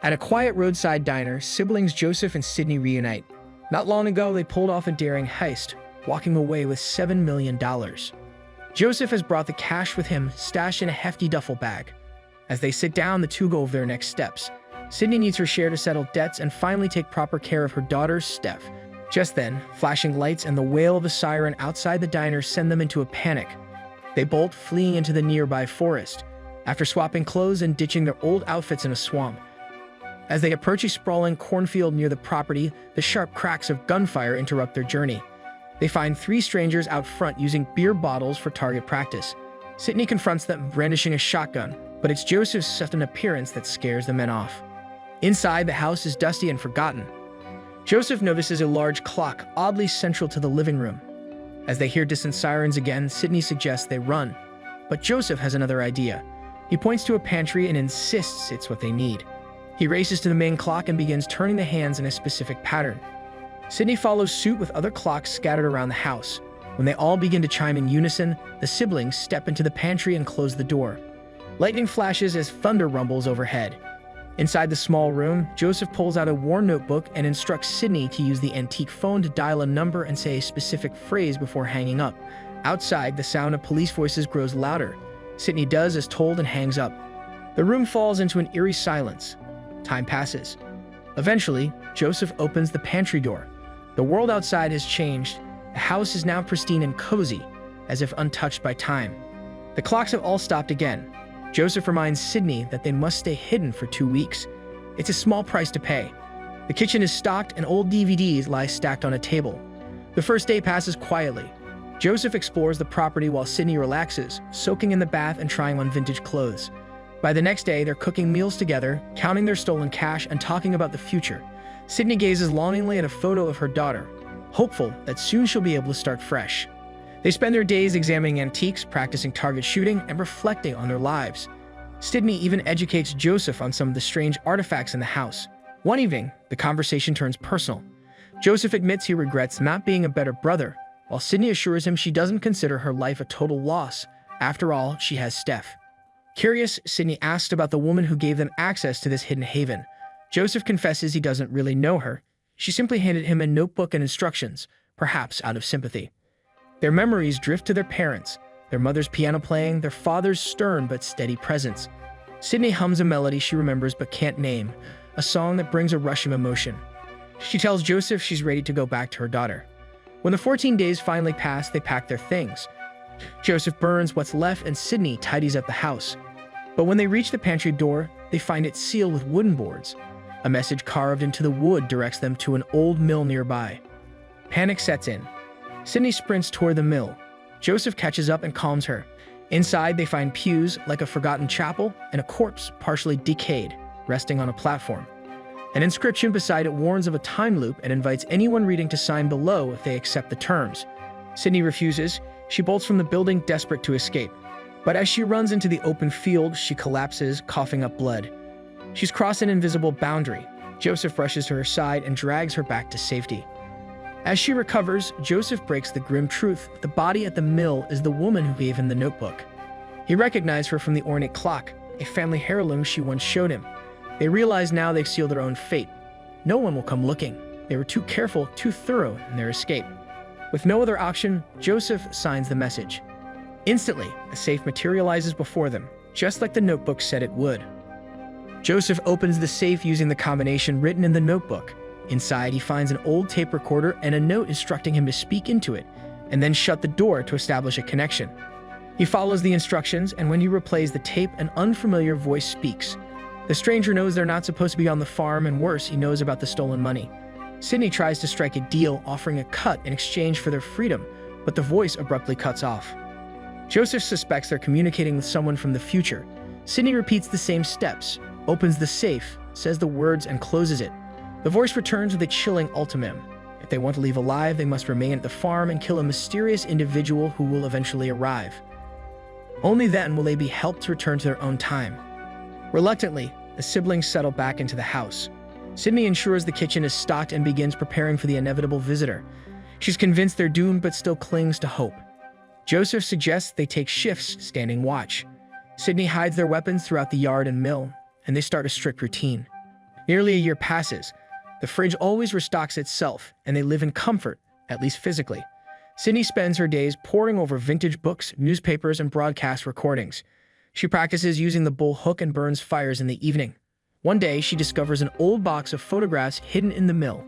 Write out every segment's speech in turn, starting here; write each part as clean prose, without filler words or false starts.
At a quiet roadside diner, siblings Joseph and Sydney reunite. Not long ago, they pulled off a daring heist, walking away with $7 million. Joseph has brought the cash with him, stashed in a hefty duffel bag. As they sit down, the two go over their next steps. Sydney needs her share to settle debts and finally take proper care of her daughter, Steph. Just then, flashing lights and the wail of a siren outside the diner send them into a panic. They bolt, fleeing into the nearby forest, after swapping clothes and ditching their old outfits in a swamp. As they approach a sprawling cornfield near the property, the sharp cracks of gunfire interrupt their journey. They find three strangers out front using beer bottles for target practice. Sydney confronts them, brandishing a shotgun, but it's Joseph's sudden appearance that scares the men off. Inside, the house is dusty and forgotten. Joseph notices a large clock, oddly central to the living room. As they hear distant sirens again, Sydney suggests they run. But Joseph has another idea. He points to a pantry and insists it's what they need. He races to the main clock and begins turning the hands in a specific pattern. Sydney follows suit with other clocks scattered around the house. When they all begin to chime in unison, the siblings step into the pantry and close the door. Lightning flashes as thunder rumbles overhead. Inside the small room, Joseph pulls out a worn notebook and instructs Sydney to use the antique phone to dial a number and say a specific phrase before hanging up. Outside, the sound of police voices grows louder. Sydney does as told and hangs up. The room falls into an eerie silence. Time passes. Eventually, Joseph opens the pantry door. The world outside has changed. The house is now pristine and cozy, as if untouched by time. The clocks have all stopped again. Joseph reminds Sydney that they must stay hidden for 2 weeks. It's a small price to pay. The kitchen is stocked and old DVDs lie stacked on a table. The first day passes quietly. Joseph explores the property while Sydney relaxes, soaking in the bath and trying on vintage clothes. By the next day, they're cooking meals together, counting their stolen cash and talking about the future. Sydney gazes longingly at a photo of her daughter, hopeful that soon she'll be able to start fresh. They spend their days examining antiques, practicing target shooting, and reflecting on their lives. Sydney even educates Joseph on some of the strange artifacts in the house. One evening, the conversation turns personal. Joseph admits he regrets not being a better brother, while Sydney assures him she doesn't consider her life a total loss. After all, she has Steph. Curious, Sydney asks about the woman who gave them access to this hidden haven. Joseph confesses he doesn't really know her. She simply handed him a notebook and instructions, perhaps out of sympathy. Their memories drift to their parents, their mother's piano playing, their father's stern but steady presence. Sydney hums a melody she remembers but can't name, a song that brings a rush of emotion. She tells Joseph she's ready to go back to her daughter. When the 14 days finally pass, they pack their things. Joseph burns what's left and Sydney tidies up the house. But when they reach the pantry door, they find it sealed with wooden boards. A message carved into the wood directs them to an old mill nearby. Panic sets in. Sydney sprints toward the mill. Joseph catches up and calms her. Inside, they find pews like a forgotten chapel and a corpse partially decayed, resting on a platform. An inscription beside it warns of a time loop and invites anyone reading to sign below if they accept the terms. Sydney refuses. She bolts from the building, desperate to escape. But as she runs into the open field, she collapses, coughing up blood. She's crossed an invisible boundary. Joseph rushes to her side and drags her back to safety. As she recovers, Joseph breaks the grim truth. The body at the mill is the woman who gave him the notebook. He recognized her from the ornate clock, a family heirloom she once showed him. They realize now they've sealed their own fate. No one will come looking. They were too careful, too thorough in their escape. With no other option, Joseph signs the message. Instantly, a safe materializes before them, just like the notebook said it would. Joseph opens the safe using the combination written in the notebook. Inside, he finds an old tape recorder and a note instructing him to speak into it, and then shut the door to establish a connection. He follows the instructions, and when he replays the tape, an unfamiliar voice speaks. The stranger knows they're not supposed to be on the farm, and worse, he knows about the stolen money. Sydney tries to strike a deal, offering a cut in exchange for their freedom, but the voice abruptly cuts off. Joseph suspects they're communicating with someone from the future. Sydney repeats the same steps, opens the safe, says the words, and closes it. The voice returns with a chilling ultimatum. If they want to leave alive, they must remain at the farm and kill a mysterious individual who will eventually arrive. Only then will they be helped to return to their own time. Reluctantly, the siblings settle back into the house. Sydney ensures the kitchen is stocked and begins preparing for the inevitable visitor. She's convinced they're doomed but still clings to hope. Joseph suggests they take shifts, standing watch. Sydney hides their weapons throughout the yard and mill, and they start a strict routine. Nearly a year passes. The fridge always restocks itself, and they live in comfort, at least physically. Sydney spends her days poring over vintage books, newspapers, and broadcast recordings. She practices using the bull hook and burns fires in the evening. One day, she discovers an old box of photographs hidden in the mill.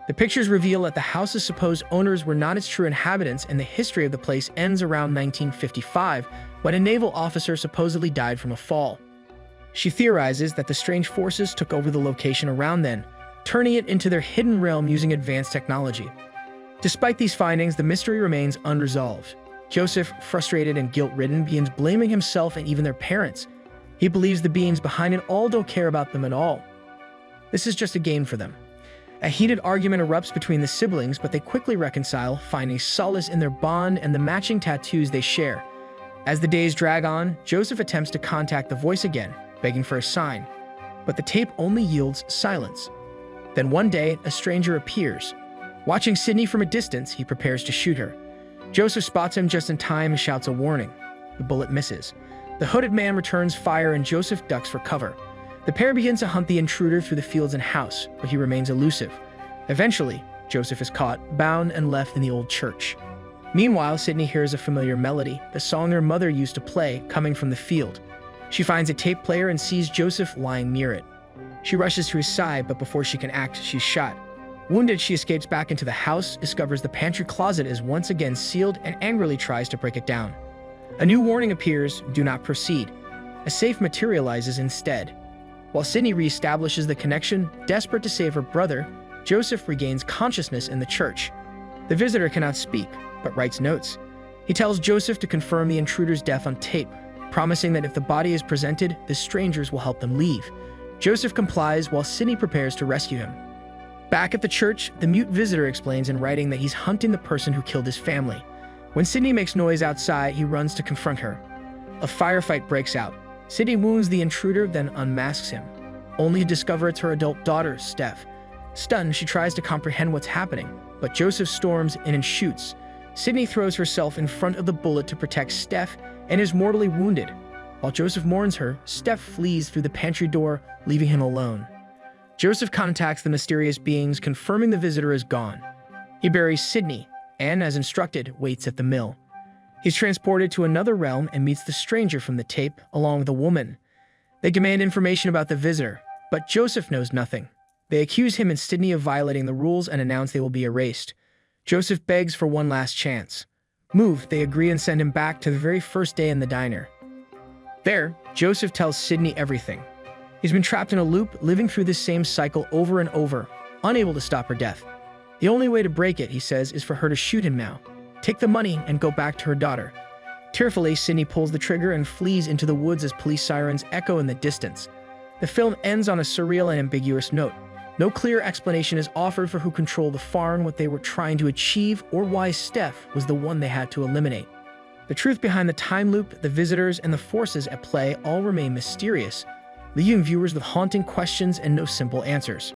The pictures reveal that the house's supposed owners were not its true inhabitants, and the history of the place ends around 1955, when a naval officer supposedly died from a fall. She theorizes that the strange forces took over the location around then, turning it into their hidden realm using advanced technology. Despite these findings, the mystery remains unresolved. Joseph, frustrated and guilt-ridden, begins blaming himself and even their parents. He believes the beings behind it all don't care about them at all. This is just a game for them. A heated argument erupts between the siblings, but they quickly reconcile, finding solace in their bond and the matching tattoos they share. As the days drag on, Joseph attempts to contact the voice again, begging for a sign, but the tape only yields silence. Then one day, a stranger appears. Watching Sydney from a distance, he prepares to shoot her. Joseph spots him just in time and shouts a warning. The bullet misses. The hooded man returns fire and Joseph ducks for cover. The pair begins to hunt the intruder through the fields and house, but he remains elusive. Eventually, Joseph is caught, bound, and left in the old church. Meanwhile, Sydney hears a familiar melody, the song her mother used to play, coming from the field. She finds a tape player and sees Joseph lying near it. She rushes to his side, but before she can act, she's shot. Wounded, she escapes back into the house, discovers the pantry closet is once again sealed, and angrily tries to break it down. A new warning appears: do not proceed. A safe materializes instead. While Sydney reestablishes the connection, desperate to save her brother, Joseph regains consciousness in the church. The visitor cannot speak, but writes notes. He tells Joseph to confirm the intruder's death on tape, promising that if the body is presented, the strangers will help them leave. Joseph complies while Sydney prepares to rescue him. Back at the church, the mute visitor explains in writing that he's hunting the person who killed his family. When Sydney makes noise outside, he runs to confront her. A firefight breaks out. Sydney wounds the intruder, then unmasks him, only to discover it's her adult daughter, Steph. Stunned, she tries to comprehend what's happening, but Joseph storms in and shoots. Sydney throws herself in front of the bullet to protect Steph and is mortally wounded. While Joseph mourns her, Steph flees through the pantry door, leaving him alone. Joseph contacts the mysterious beings, confirming the visitor is gone. He buries Sydney and, as instructed, waits at the mill. He's transported to another realm and meets the stranger from the tape, along with a woman. They demand information about the visitor, but Joseph knows nothing. They accuse him and Sydney of violating the rules and announce they will be erased. Joseph begs for one last chance. Moved, they agree and send him back to the very first day in the diner. There, Joseph tells Sydney everything. He's been trapped in a loop, living through this same cycle over and over, unable to stop her death. The only way to break it, he says, is for her to shoot him now, take the money, and go back to her daughter. Tearfully, Sydney pulls the trigger and flees into the woods as police sirens echo in the distance. The film ends on a surreal and ambiguous note. No clear explanation is offered for who controlled the farm, what they were trying to achieve, or why Steph was the one they had to eliminate. The truth behind the time loop, the visitors, and the forces at play all remain mysterious, leaving viewers with haunting questions and no simple answers.